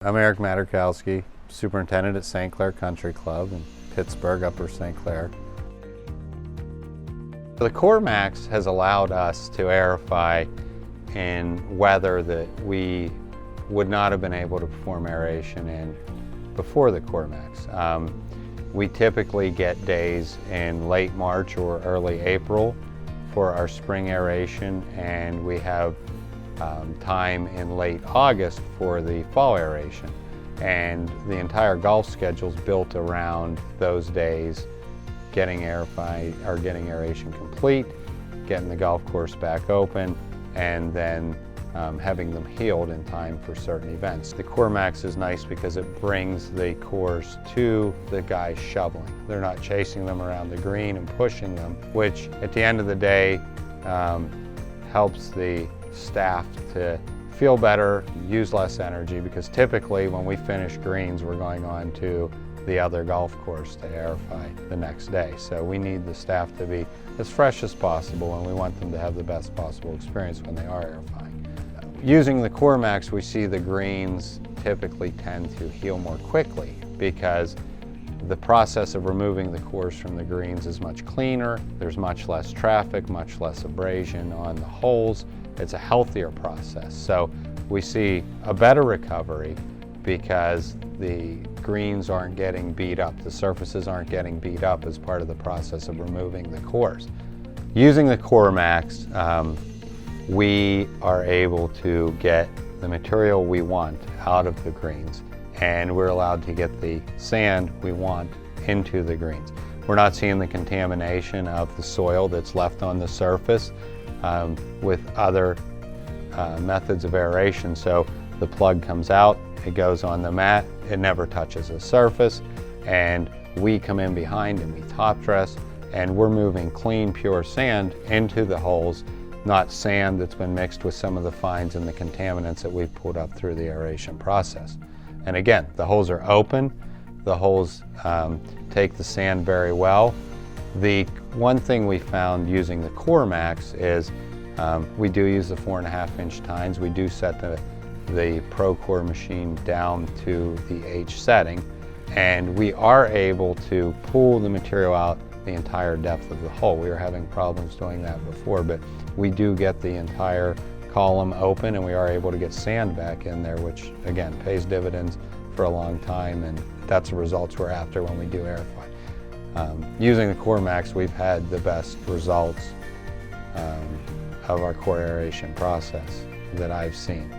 I'm Eric Materkowski, superintendent at St. Clair Country Club in Pittsburgh, Upper St. Clair. The CoreMax has allowed us to aerify in weather that we would not have been able to perform aeration in before the CoreMax. We typically get days in late March or early April for our spring aeration, and we have time in late August for the fall aeration. And the entire golf schedule is built around those days, getting aeration complete, getting the golf course back open, and then having them healed in time for certain events. The CoreMax is nice because it brings the course to the guys shoveling. They're not chasing them around the green and pushing them, which at the end of the day helps the staff to feel better, use less energy, because typically when we finish greens we're going on to the other golf course to aerify the next day. So we need the staff to be as fresh as possible, and we want them to have the best possible experience when they are aerifying. Using the CoreMax, we see the greens typically tend to heal more quickly because the process of removing the course from the greens is much cleaner. There's much less traffic, much less abrasion on the holes. It's a healthier process. So we see a better recovery because the greens aren't getting beat up. The surfaces aren't getting beat up as part of the process of removing the course. Using the CoreMax, we are able to get the material we want out of the greens, and we're allowed to get the sand we want into the greens. We're not seeing the contamination of the soil that's left on the surface with other methods of aeration. So the plug comes out, it goes on the mat, it never touches the surface, and we come in behind and we top dress, and we're moving clean, pure sand into the holes, not sand that's been mixed with some of the fines and the contaminants that we've pulled up through the aeration process. And again, the holes are open, the holes take the sand very well. The one thing we found using the CoreMax is we do use the 4.5-inch tines. We do set the ProCore machine down to the H setting, and we are able to pull the material out the entire depth of the hole. We were having problems doing that before, but we do get the entire column open, and we are able to get sand back in there, which again pays dividends for a long time, and that's the results we're after when we do aerify. Using the CoreMax, we've had the best results of our core aeration process that I've seen.